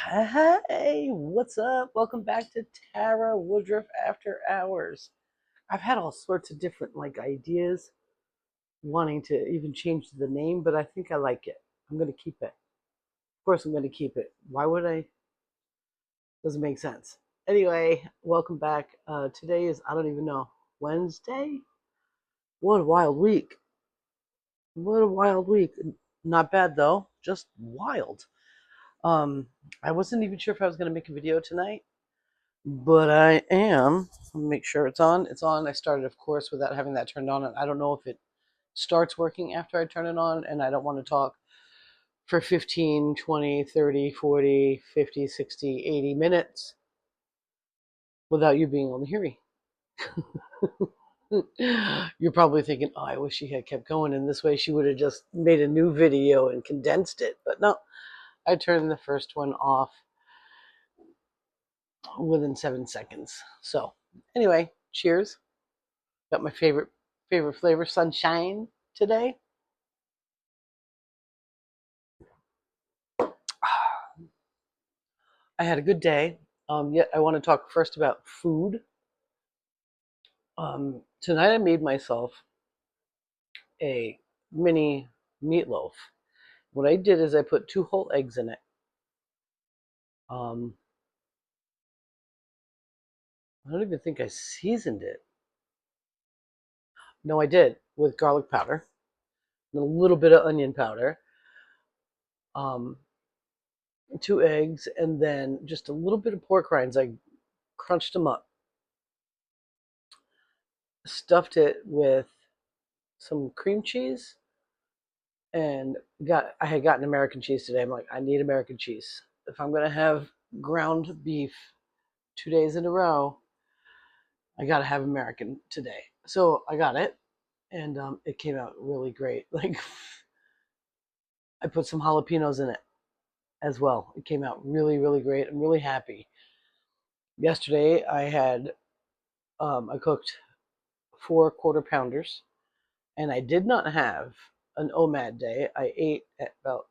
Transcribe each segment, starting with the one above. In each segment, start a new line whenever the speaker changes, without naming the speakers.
Hey, what's up? Welcome back to Tara Woodruff After Hours. I've had all sorts of different ideas, wanting to even change the name, but I think I like it. I'm gonna keep it. Of course, I'm gonna keep it. Why would I? Doesn't make sense. Anyway, welcome back. Today is I don't even know Wednesday. What a wild week! What a wild week. Not bad though, just wild. Um, I wasn't even sure if I was gonna make a video tonight. But I am. Let me make sure it's on. It's on. I started, of course, without having that turned on. And I don't know if it starts working after I turn it on. And I don't want to talk for 15, 20, 30, 40, 50, 60, 80 minutes without you being able to hear me. You're probably thinking, oh, I wish she had kept going. And this way she would have just made a new video and condensed it. But no, I turned the first one off within 7 seconds. So, anyway, cheers. Got my favorite flavor, sunshine, today. I had a good day. Yet I want to talk first about food. Tonight I made myself a mini meatloaf. What I did is I put 2 whole eggs in it. Um, I don't even think I seasoned it. No, I did with garlic powder and a little bit of onion powder. Um, 2 eggs and then just a little bit of pork rinds. I crunched them up, stuffed it with some cream cheese, and I had gotten American cheese today. I'm like, I need American cheese. If I'm gonna have ground beef 2 days in a row, I gotta have American today. So I got it, and it came out really great. Like I put some jalapenos in it as well. It came out really, really great. I'm really happy. Yesterday I cooked 4 quarter pounders, and I did not have an OMAD day. I ate at about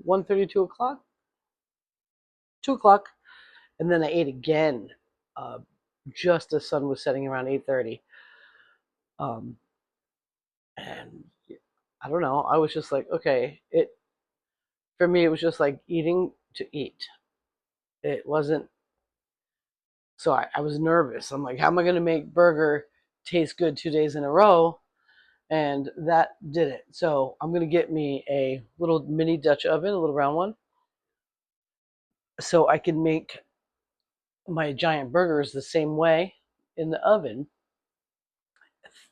1:30, 2 o'clock, 2 o'clock, and then I ate again uh, just as sun was setting around 8:30. Um, and I don't know. I was just like, okay, it for me it was just like eating to eat. It wasn't. So I was nervous. I'm like, how am I going to make burger taste good 2 days in a row? And that did it. So I'm going to get me a little mini Dutch oven, a little round one, so I can make my giant burgers the same way in the oven,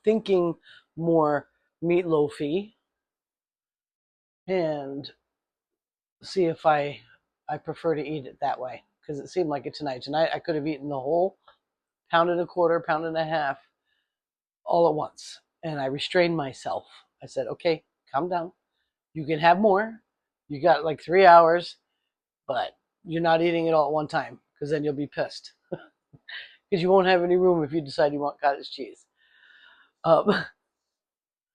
thinking more meatloafy, and see if I prefer to eat it that way, because it seemed like it tonight. Tonight I could have eaten the whole pound and a quarter, pound and a half all at once, and I restrained myself. I said, "Okay, calm down. You can have more. You got like 3 hours, but you're not eating it all at one time, because then you'll be pissed, because you won't have any room if you decide you want cottage cheese." Um,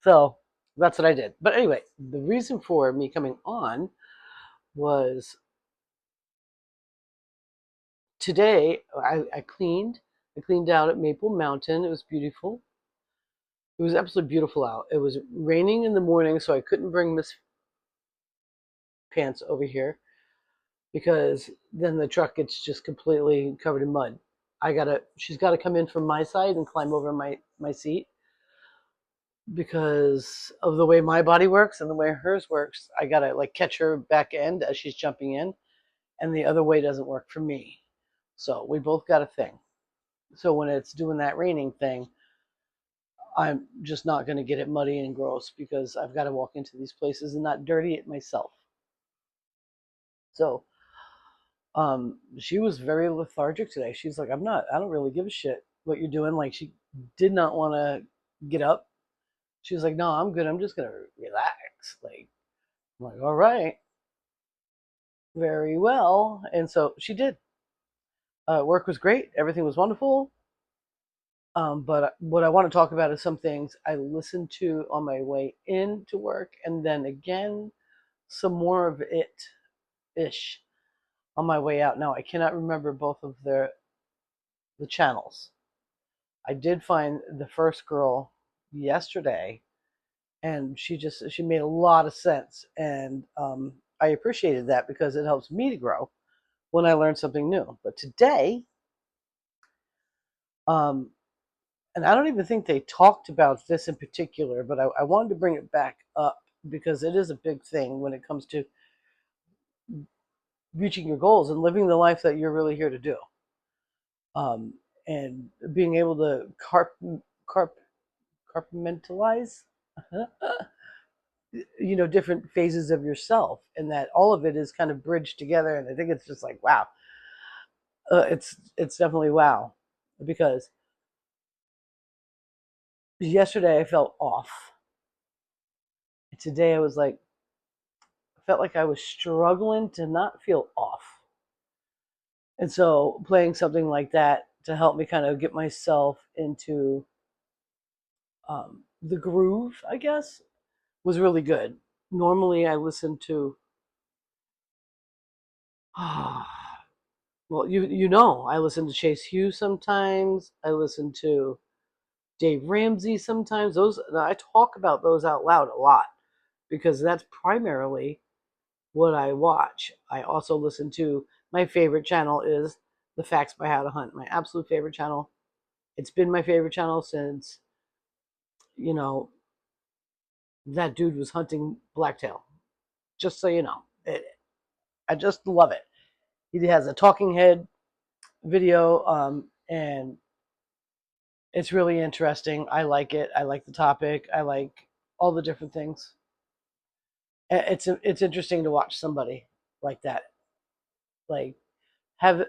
so that's what I did. But anyway, the reason for me coming on was today I cleaned. I cleaned out at Maple Mountain. It was beautiful. It was absolutely beautiful out. It was raining in the morning, so I couldn't bring Miss Pants over here because then the truck gets just completely covered in mud. She's gotta come in from my side and climb over my seat because of the way my body works and the way hers works. I gotta like catch her back end as she's jumping in, and the other way doesn't work for me. So we both got a thing. So when it's doing that raining thing, I'm just not going to get it muddy and gross because I've got to walk into these places and not dirty it myself. So she was very lethargic today. She's like, I don't really give a shit what you're doing. Like, she did not want to get up. She was like, no, I'm good. I'm just going to relax. Like, I'm like, all right, very well. And so she did. Work was great. Everything was wonderful. But what I want to talk about is some things I listened to on my way into work, and then again, some more of it ish. on my way out. Now I cannot remember both of the channels. I did find the first girl yesterday, and she made a lot of sense, and I appreciated that because it helps me to grow when I learn something new. But today, um, and I don't even think they talked about this in particular, but I wanted to bring it back up because it is a big thing when it comes to reaching your goals and living the life that you're really here to do. Um, and being able to compartmentalize, different phases of yourself, and that all of it is kind of bridged together. And I think it's just like, wow, it's definitely wow, because yesterday I felt off. Today I was like, felt like I was struggling to not feel off. And so playing something like that to help me kind of get myself into the groove, I guess, was really good. Normally I listen to, well, I listen to Chase Hughes sometimes. I listen to Dave Ramsey sometimes. Those I talk about those out loud a lot because that's primarily what I watch. I also listen to, my favorite channel is The Facts by How to Hunt. My absolute favorite channel. It's been my favorite channel since, you know, that dude was hunting blacktail. Just so you know. I just love it. He has a talking head video, and it's really interesting. I like it. I like the topic. I like all the different things. It's interesting to watch somebody like that, like have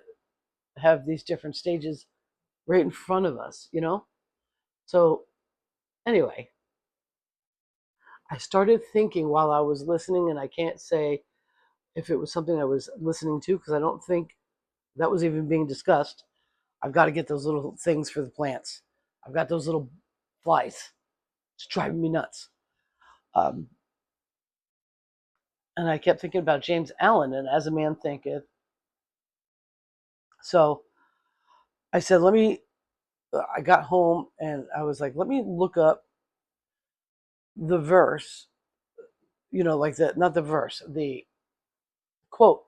have these different stages right in front of us. So anyway, I started thinking while I was listening, and I can't say if it was something I was listening to because I don't think that was even being discussed. I've got to get those little things for the plants. I've got those little flies. It's driving me nuts. Um, and I kept thinking about James Allen and As a Man Thinketh. So I said, I got home and I was like, let me look up the verse, like not the verse, the quote.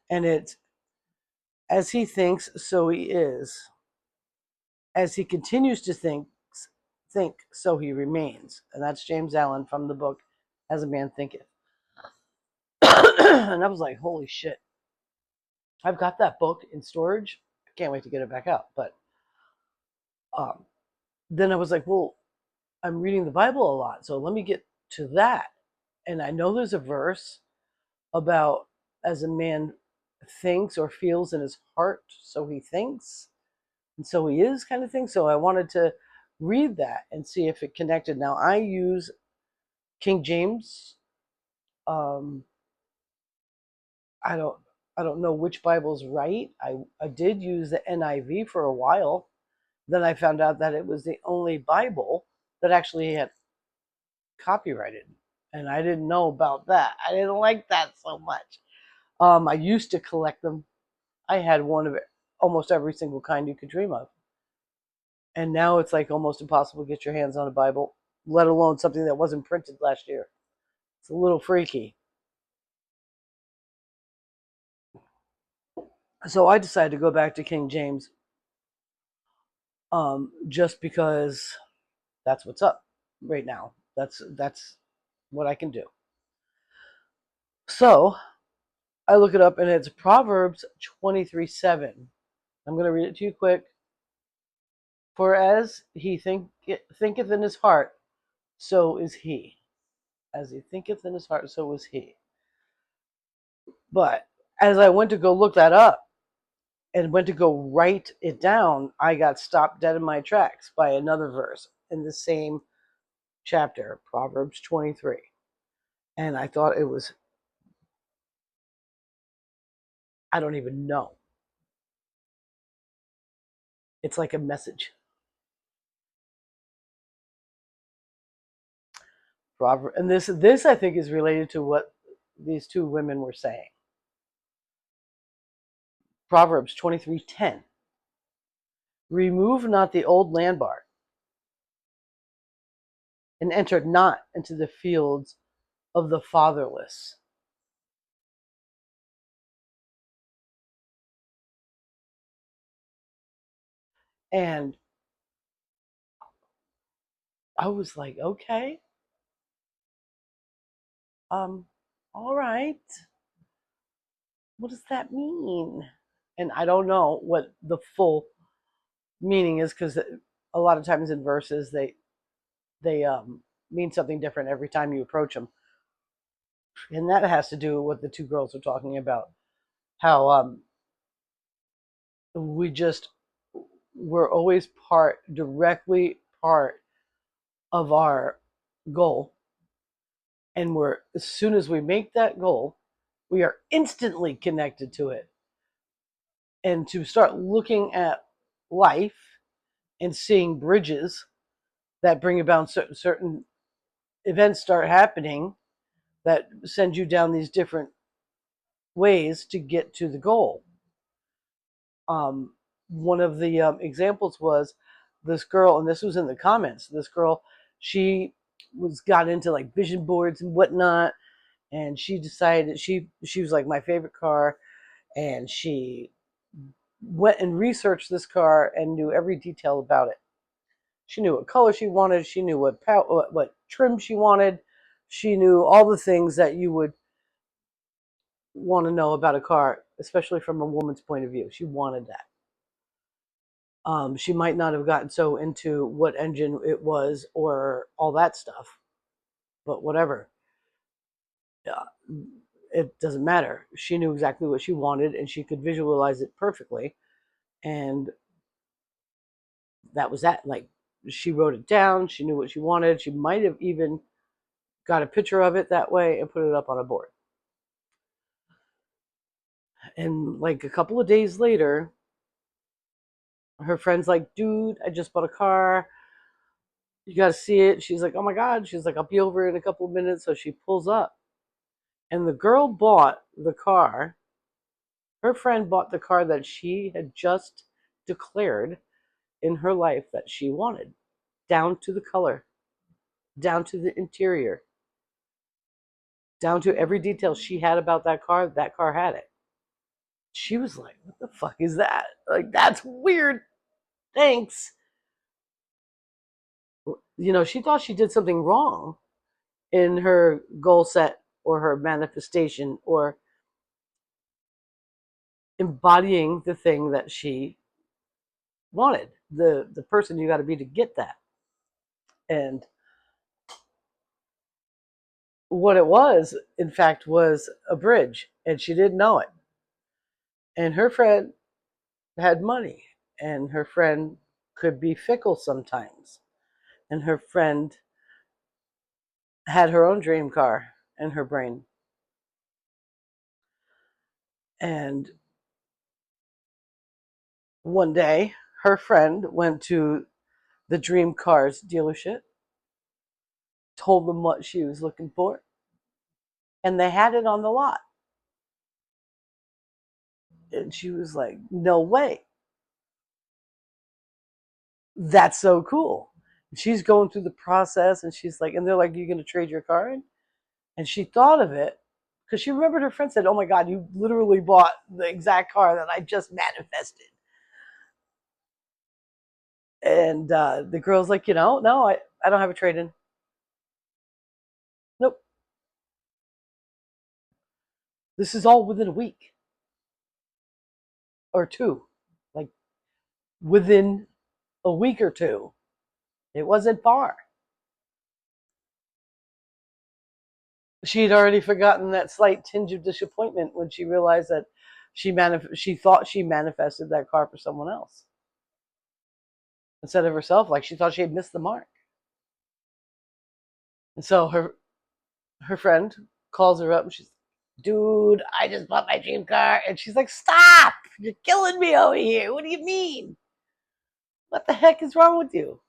And it's, as he thinks, so he is. As he continues to think, so he remains. And that's James Allen from the book As a Man Thinketh. And I was like, holy shit. I've got that book in storage. I can't wait to get it back out. But um, then I was like, well, I'm reading the Bible a lot, so let me get to that. And I know there's a verse about as a man thinks or feels in his heart, so he thinks, and so he is, kind of thing. So I wanted to read that and see if it connected. Now I use King James. Um, I don't I don't know which Bible's right. I did use the NIV for a while. Then I found out that it was the only Bible that actually had copyrighted, and I didn't know about that. I didn't like that so much. I used to collect them. I had one of almost every single kind you could dream of, and now it's like almost impossible to get your hands on a Bible, let alone something that wasn't printed last year. It's a little freaky. So I decided to go back to King James, just because that's what's up right now. That's what I can do. So I look it up, and it's Proverbs 23:7. I'm going to read it to you quick. For as he thinketh in his heart, so is he. As he thinketh in his heart, so is he. But as I went to go look that up and went to go write it down, I got stopped dead in my tracks by another verse in the same chapter, Proverbs 23. And I thought it was, I don't even know. It's like a message. Proverb, and this I think is related to what these two women were saying. Proverbs 23:10. Remove not the old landmark, and enter not into the fields of the fatherless. And I was like, okay, all right. What does that mean? And I don't know what the full meaning is, because a lot of times in verses they mean something different every time you approach them, and that has to do with what the two girls are talking about. How we just we're always directly part of our goal, and we're as soon as we make that goal, we are instantly connected to it. And to start looking at life and seeing bridges that bring about certain events start happening that send you down these different ways to get to the goal. Um, One of the examples was this girl, and this was in the comments. This girl, she got into like vision boards and whatnot, and she decided she was like my favorite car, and she went and researched this car and knew every detail about it. She knew what color she wanted. She knew what trim she wanted. She knew all the things that you would want to know about a car, especially from a woman's point of view. She wanted that. She might not have gotten so into what engine it was or all that stuff, but whatever. Yeah, it doesn't matter. She knew exactly what she wanted, and she could visualize it perfectly. And that was that. Like, she wrote it down. She knew what she wanted. She might have even got a picture of it that way and put it up on a board. And like a couple of days later, her friend's like, dude, I just bought a car. You got to see it. She's like, oh my God. She's like, I'll be over in a couple of minutes. So she pulls up. And the girl bought the car. Her friend bought the car that she had just declared in her life that she wanted, down to the color, down to the interior, down to every detail she had about that car. That car had it. She was like, what the fuck is that? Like, that's weird. Thanks. She thought she did something wrong in her goal set or her manifestation or embodying the thing that she wanted, the person you got to be to get that. And what it was, in fact, was a bridge, and she didn't know it. And her friend had money, and her friend could be fickle sometimes. And her friend had her own dream car in her brain. And one day, her friend went to the dream cars dealership, told them what she was looking for, and they had it on the lot. And she was like, no way. That's so cool. She's going through the process, and she's like, and they're like, you going to trade your car in? And she thought of it because she remembered her friend said, oh my God, you literally bought the exact car that I just manifested. And the girl's like, no, I don't have a trade in. Nope. This is all within a week or two. Like, within a week or two. It wasn't far. She'd already forgotten that slight tinge of disappointment when she realized that she thought she manifested that car for someone else instead of herself. Like, she thought she had missed the mark. And so her friend calls her up, and she's, dude, I just bought my dream car. And she's like, stop, you're killing me over here. What do you mean? What the heck is wrong with you?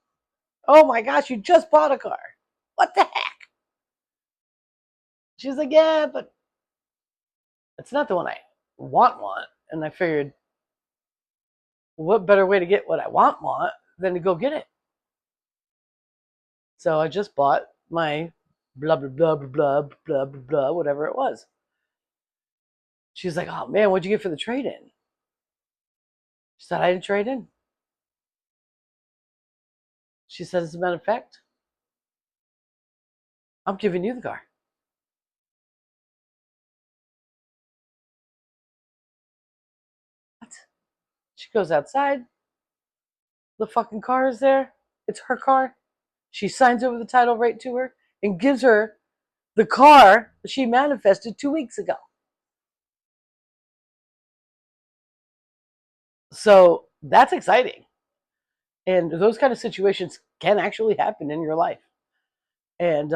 Oh my gosh, you just bought a car. What the heck? She's like, yeah, but it's not the one I want. And I figured, what better way to get what I want than to go get it? So I just bought my blah, blah, blah, blah, blah, blah, blah, blah, whatever it was. She's like, oh man, what'd you get for the trade-in? She said, I didn't trade in. She said, as a matter of fact, I'm giving you the car. What? She goes outside. The fucking car is there. It's her car. She signs over the title right to her and gives her the car that she manifested 2 weeks ago. So that's exciting. And those kind of situations can actually happen in your life. And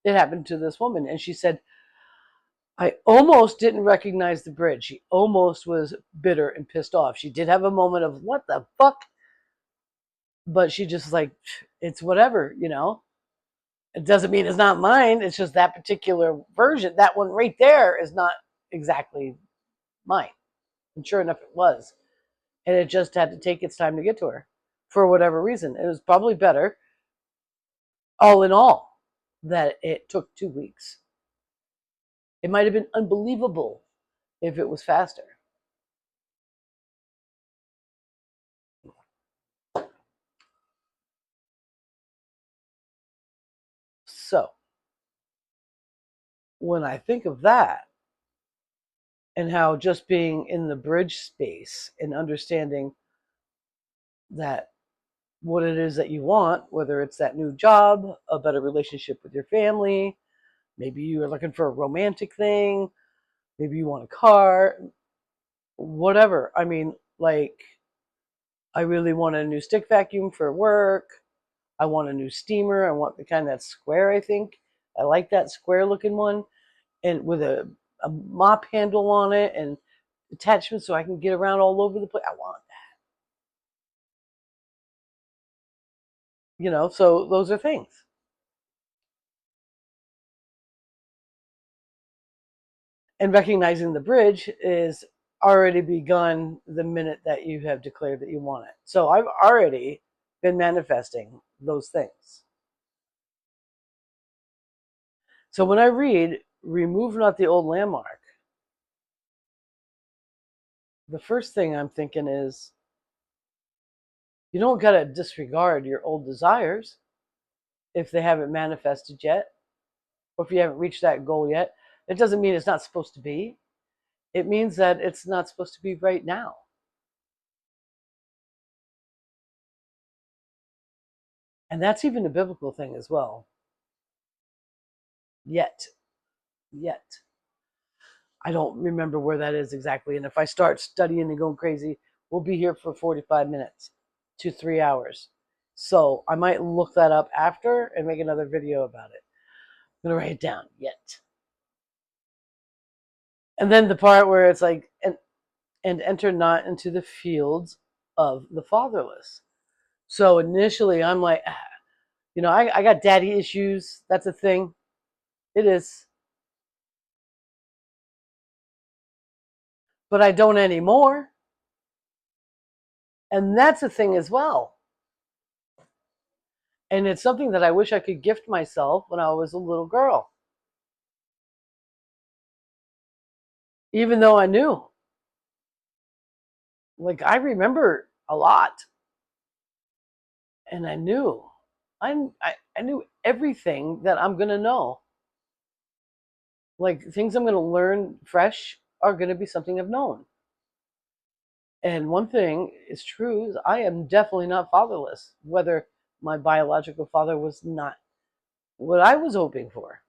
it happened to this woman. And she said, I almost didn't recognize the bridge. She almost was bitter and pissed off. She did have a moment of, what the fuck? But she just like, it's whatever, you know? It doesn't mean it's not mine. It's just that particular version. That one right there is not exactly mine. And sure enough, it was. And it just had to take its time to get to her for whatever reason. It was probably better, all in all, that it took 2 weeks. It might have been unbelievable if it was faster. So, when I think of that, and how just being in the bridge space and understanding that what it is that you want, whether it's that new job, a better relationship with your family, maybe you are looking for a romantic thing, maybe you want a car, whatever. I mean, like, I really want a new stick vacuum for work. I want a new steamer. I want the kind that's square, I think. I like that square looking one, and with a mop handle on it and attachments so I can get around all over the place. I want that. So those are things. And recognizing the bridge is already begun the minute that you have declared that you want it. So I've already been manifesting those things. So when I read, remove not the old landmark, the first thing I'm thinking is, you don't got to disregard your old desires if they haven't manifested yet, or if you haven't reached that goal yet. It doesn't mean it's not supposed to be. It means that it's not supposed to be right now. And that's even a biblical thing as well. Yet. I don't remember where that is exactly. And if I start studying and going crazy, we'll be here for 45 minutes to 3 hours. So I might look that up after and make another video about it. I'm going to write it down. Yet. And then the part where it's like, and enter not into the fields of the fatherless. So initially I'm like, I got daddy issues. That's a thing. It is. But I don't anymore. And that's a thing as well. And it's something that I wish I could gift myself when I was a little girl. Even though I knew. Like, I remember a lot. And I knew. I knew everything that I'm going to know. Like, things I'm going to learn fresh are going to be something I've known. And one thing is true, is I am definitely not fatherless, whether my biological father was not what I was hoping for.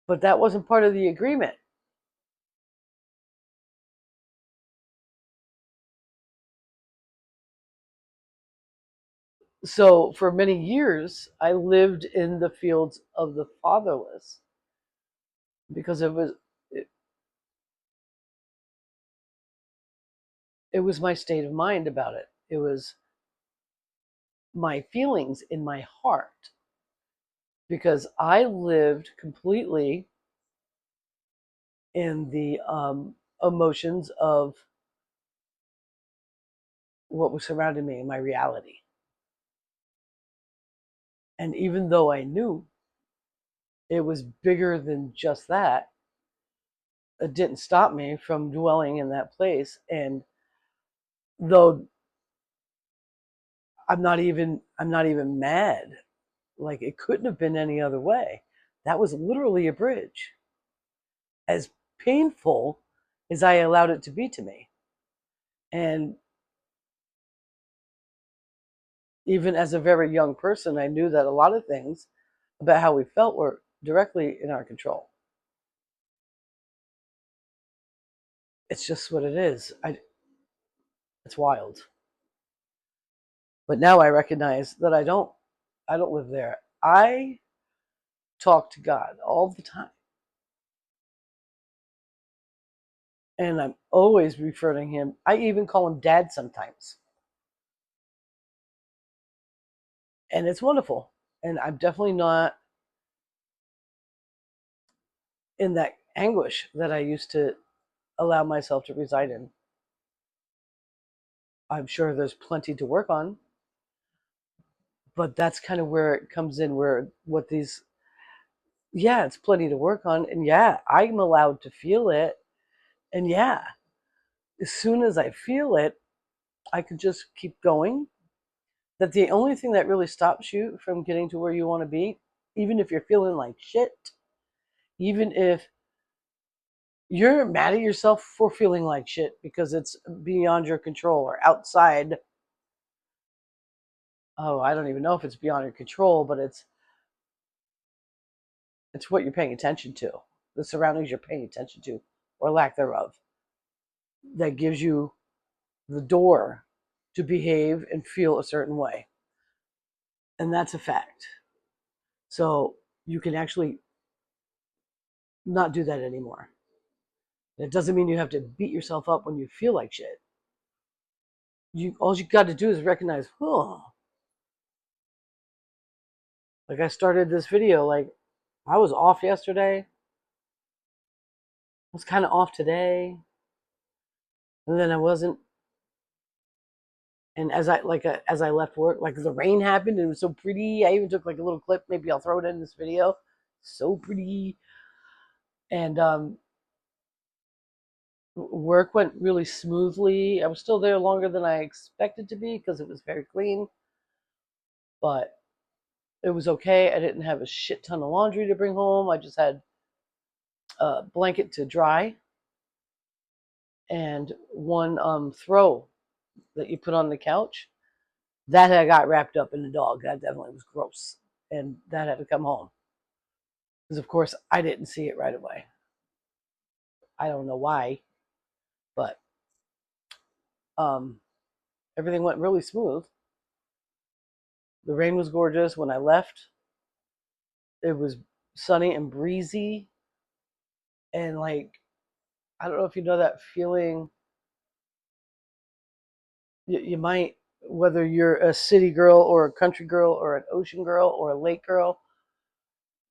But that wasn't part of the agreement. So for many years, I lived in the fields of the fatherless because it was my state of mind about it. It was my feelings in my heart, because I lived completely in the emotions of what was surrounding me in my reality. And even though I knew it was bigger than just that, it didn't stop me from dwelling in that place. And though I'm not even mad, like it couldn't have been any other way. That was literally a bridge. As painful as I allowed it to be to me. And even as a very young person, I knew that a lot of things about how we felt were directly in our control. It's just what it is. It's wild. But now I recognize that I don't live there. I talk to God all the time. And I'm always referring him. I even call him Dad sometimes. And it's wonderful. And I'm definitely not in that anguish that I used to allow myself to reside in. I'm sure there's plenty to work on, but that's kind of where it comes in, where what these, yeah, it's plenty to work on. And yeah, I'm allowed to feel it. And yeah, as soon as I feel it, I could just keep going. That the only thing that really stops you from getting to where you want to be, even if you're feeling like shit, even if you're mad at yourself for feeling like shit because it's beyond your control or outside. Oh, I don't even know if it's beyond your control, but it's what you're paying attention to, the surroundings you're paying attention to, or lack thereof, that gives you the door to behave and feel a certain way. And that's a fact. So you can actually not do that anymore. It doesn't mean you have to beat yourself up when you feel like shit. All you got to do is recognize, oh, like I started this video, like I was off yesterday. I was kind of off today, and then I wasn't. And as I left work, like the rain happened, and it was so pretty. I even took like a little clip. Maybe I'll throw it in this video. So pretty. And work went really smoothly. I was still there longer than I expected to be because it was very clean, but it was okay. I didn't have a shit ton of laundry to bring home. I just had a blanket to dry and one throw that you put on the couch. That had got wrapped up in the dog. That definitely was gross. And that had to come home. Because, of course, I didn't see it right away. I don't know why, but everything went really smooth. The rain was gorgeous. When I left, it was sunny and breezy. And, like, I don't know if you know that feeling. You might, whether you're a city girl or a country girl or an ocean girl or a lake girl,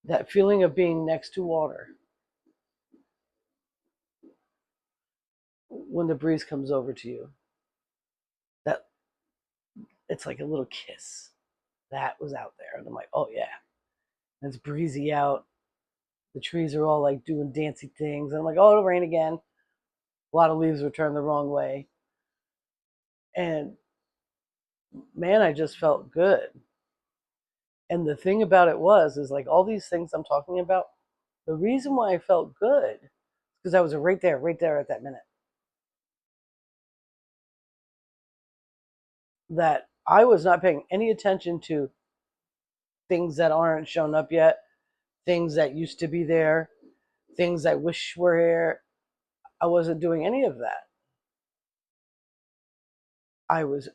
that feeling of being next to water when the breeze comes over to you. That it's like a little kiss. That was out there. And I'm like, oh yeah. And it's breezy out. The trees are all like doing dancy things. And I'm like, oh, it'll rain again. A lot of leaves were turned the wrong way. And man, I just felt good. And the thing about it is like all these things I'm talking about, the reason why I felt good is because I was right there at that minute. That I was not paying any attention to things that aren't shown up yet, things that used to be there, things I wish were here. I wasn't doing any of that. I was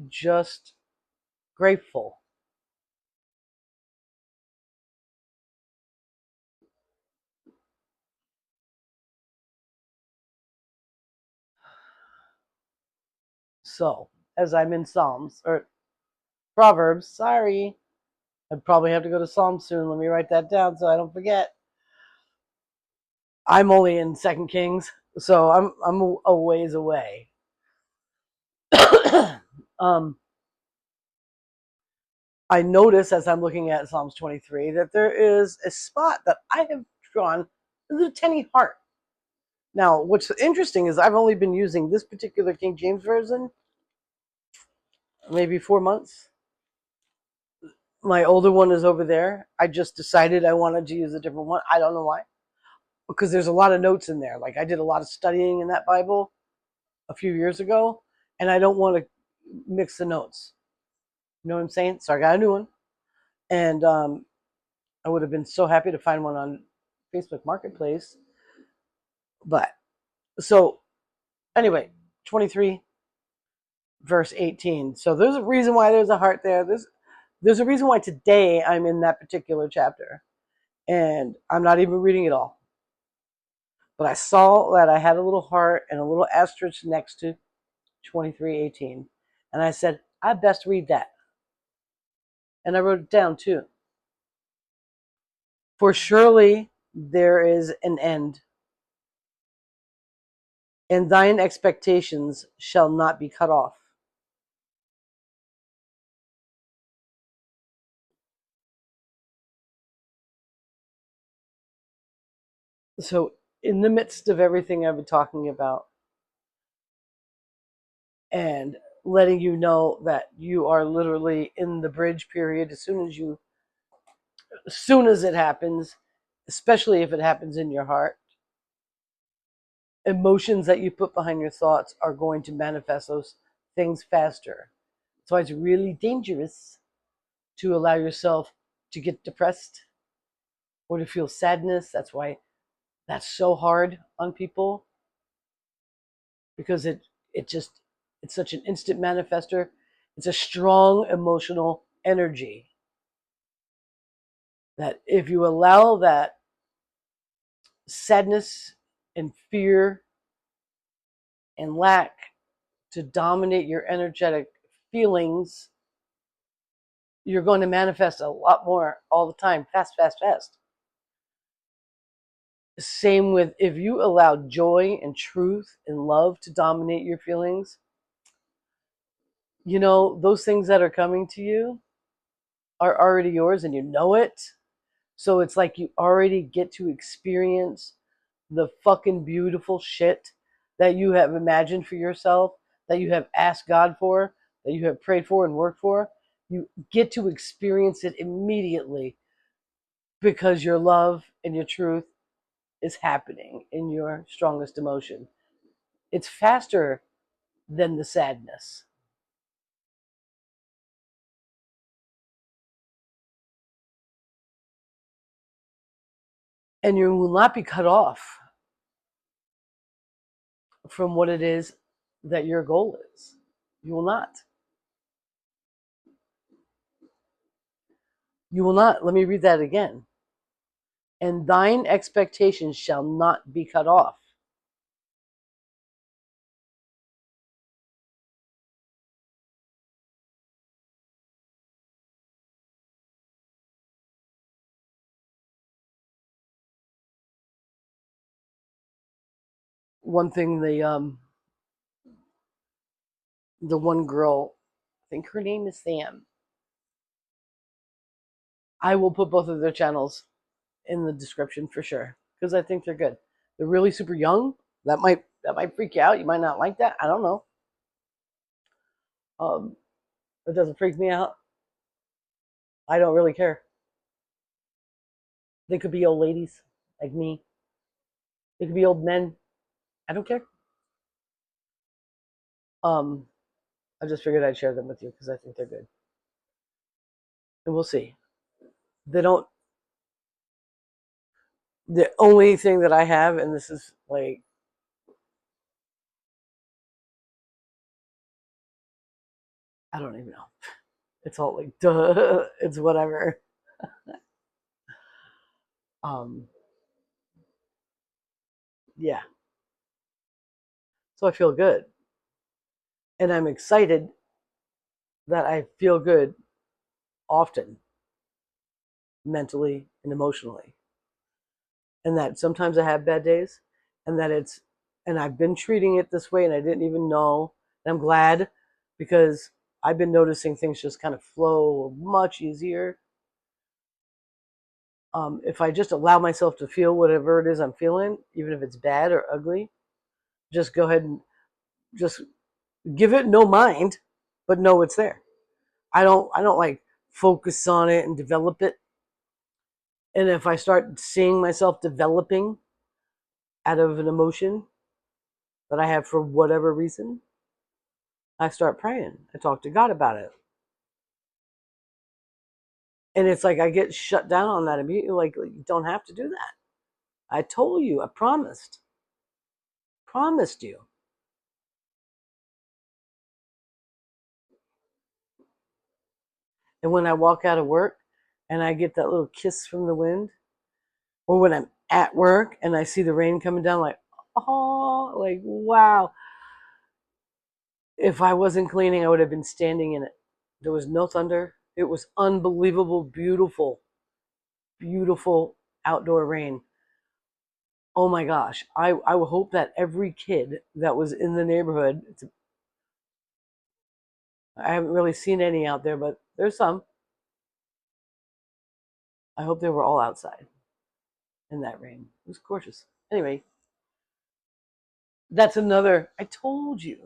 just grateful. So, as I'm in Psalms or Proverbs, sorry, I probably have to go to Psalms soon. Let me write that down so I don't forget. I'm only in Second Kings, so I'm a ways away. I notice as I'm looking at Psalms 23 that there is a spot that I have drawn a little tiny heart. Now, what's interesting is I've only been using this particular King James Version maybe 4 months. My older one is over there. I just decided I wanted to use a different one. I don't know why. Because there's a lot of notes in there. Like I did a lot of studying in that Bible a few years ago, and I don't want to mix the notes. You know what I'm saying? So I got a new one. And I would have been so happy to find one on Facebook Marketplace. But so anyway, 23 verse 18. So there's a reason why there's a heart there. There's a reason why today I'm in that particular chapter. And I'm not even reading it all. But I saw that I had a little heart and a little asterisk next to 23:18. And I said, I best read that. And I wrote it down too. For surely there is an end, and thine expectations shall not be cut off. So, in the midst of everything I've been talking about, and letting you know that you are literally in the bridge period as soon as it happens, especially if it happens in your heart, emotions that you put behind your thoughts are going to manifest those things faster. So it's really dangerous to allow yourself to get depressed or to feel sadness. That's why that's so hard on people, because it's such an instant manifester. It's a strong emotional energy that if you allow that sadness and fear and lack to dominate your energetic feelings, you're going to manifest a lot more all the time, fast, fast, fast. Same with if you allow joy and truth and love to dominate your feelings, those things that are coming to you are already yours and you know it. So it's like you already get to experience the fucking beautiful shit that you have imagined for yourself, that you have asked God for, that you have prayed for and worked for. You get to experience it immediately because your love and your truth is happening in your strongest emotion. It's faster than the sadness. And you will not be cut off from what it is that your goal is. You will not. You will not. Let me read that again. And thine expectations shall not be cut off. One thing the one girl, I think her name is Sam. I will put both of their channels in the description for sure because I think they're good. They're really super young. That might freak you out. You might not like that. I don't know. It doesn't freak me out. I don't really care. They could be old ladies like me. They could be old men. I don't care. Um, I just figured I'd share them with you because I think they're good. And we'll see. They don't. The only thing that I have, and this is like, I don't even know. It's all like, duh. It's whatever. Um, yeah. So I feel good, and I'm excited that I feel good often, mentally and emotionally, and that sometimes I have bad days, and that and I've been treating it this way, and I didn't even know. And I'm glad because I've been noticing things just kind of flow much easier. If I just allow myself to feel whatever it is I'm feeling, even if it's bad or ugly, just go ahead and just give it no mind, but know it's there. I don't like focus on it and develop it. And if I start seeing myself developing out of an emotion that I have for whatever reason, I start praying. I talk to God about it. And it's like I get shut down on that immediately. Like, you don't have to do that. I told you, I promised you. And when I walk out of work and I get that little kiss from the wind, or when I'm at work and I see the rain coming down, like, oh, like, wow. If I wasn't cleaning, I would have been standing in it. There was no thunder. It was unbelievable, beautiful, beautiful outdoor rain. Oh my gosh. I would hope that every kid that was in the neighborhood, I haven't really seen any out there, but there's some. I hope they were all outside in that rain. It was gorgeous. Anyway, that's another. I told you.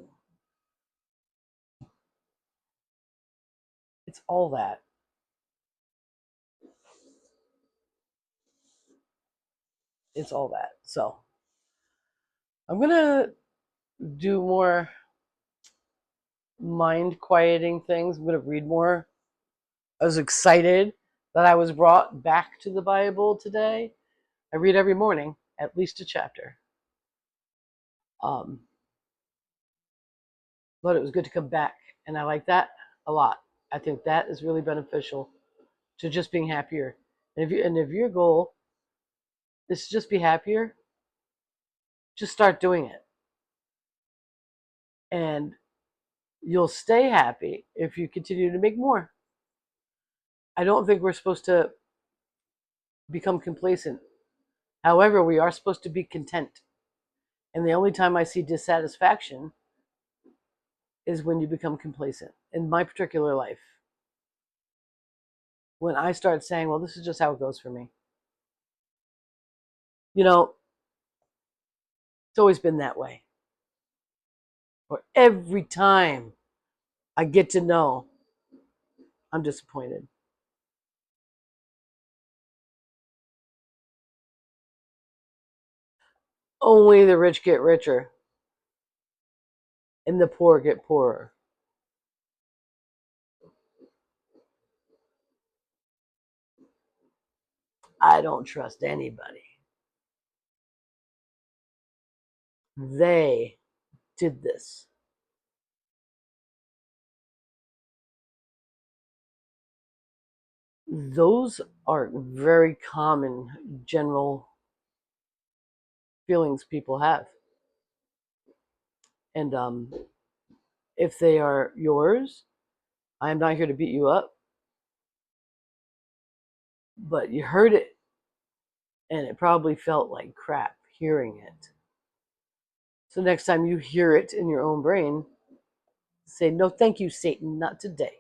It's all that. It's all that. So I'm going to do more mind quieting things. I'm going to read more. I was excited that I was brought back to the Bible today. I read every morning, at least a chapter. Um, but it was good to come back. And I like that a lot. I think that is really beneficial to just being happier. And if your goal is to just be happier, just start doing it. And you'll stay happy if you continue to make more. I don't think we're supposed to become complacent. However, we are supposed to be content. And the only time I see dissatisfaction is when you become complacent. In my particular life, when I start saying, well, this is just how it goes for me. You know, it's always been that way. Or every time I get to know, I'm disappointed. Only the rich get richer and the poor get poorer. I don't trust anybody. They did this. Those are very common general feelings people have. And if they are yours, I'm not here to beat you up, but you heard it and it probably felt like crap hearing it. So next time you hear it in your own brain, say, no, thank you, Satan, not today.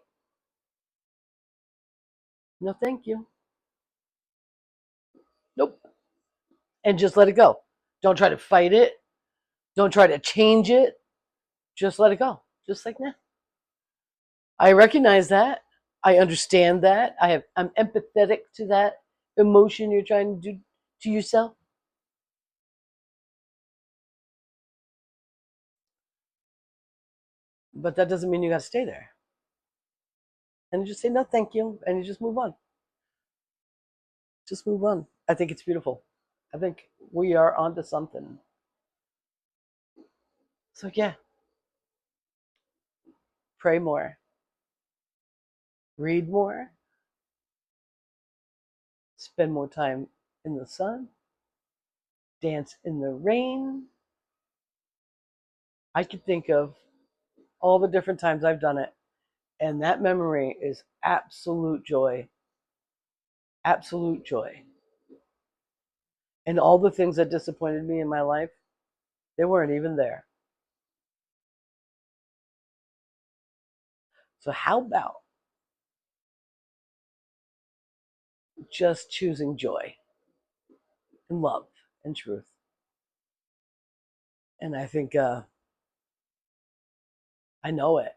No, thank you. Nope. And just let it go. Don't try to fight it. Don't try to change it. Just let it go. Just like, nah. I recognize that. I understand that. I'm empathetic to that emotion you're trying to do to yourself. But that doesn't mean you got to stay there. And you just say, no, thank you. And you just move on. Just move on. I think it's beautiful. I think we are onto something. So, yeah, pray more, read more, spend more time in the sun, dance in the rain. I could think of all the different times I've done it. And that memory is absolute joy. Absolute joy. And all the things that disappointed me in my life, they weren't even there. So how about just choosing joy and love and truth? And I think I know it.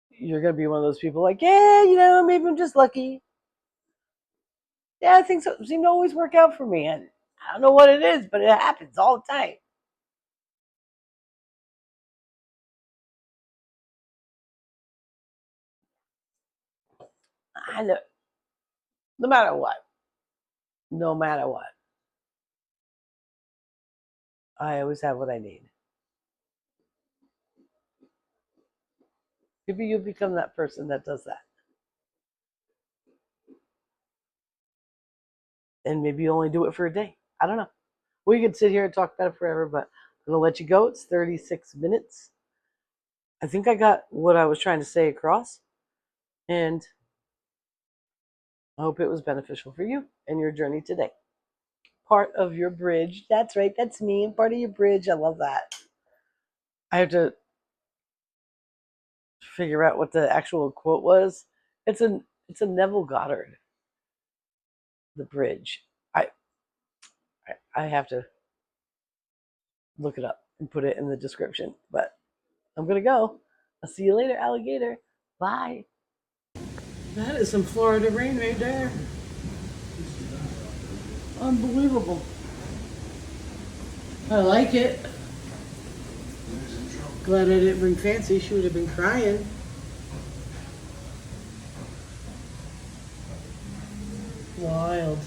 You're gonna be one of those people like, yeah, maybe I'm just lucky. Yeah, things seem to always work out for me, and I don't know what it is, but it happens all the time. I know, no matter what, no matter what, I always have what I need. Maybe you'll become that person that does that, and maybe you only do it for a day. I don't know. We could sit here and talk about it forever, but I'm gonna let you go. It's 36 minutes. I think I got what I was trying to say across, and I hope it was beneficial for you and your journey today. Part of your bridge. That's right. That's me. I'm part of your bridge. I love that. I have to figure out what the actual quote was. It's a Neville Goddard. The bridge. I I have to look it up and put it in the description. But I'm gonna go. I'll see you later, alligator. Bye. That is some Florida rain right there. Unbelievable. I like it. Glad I didn't bring Fancy. She would have been crying. Wild.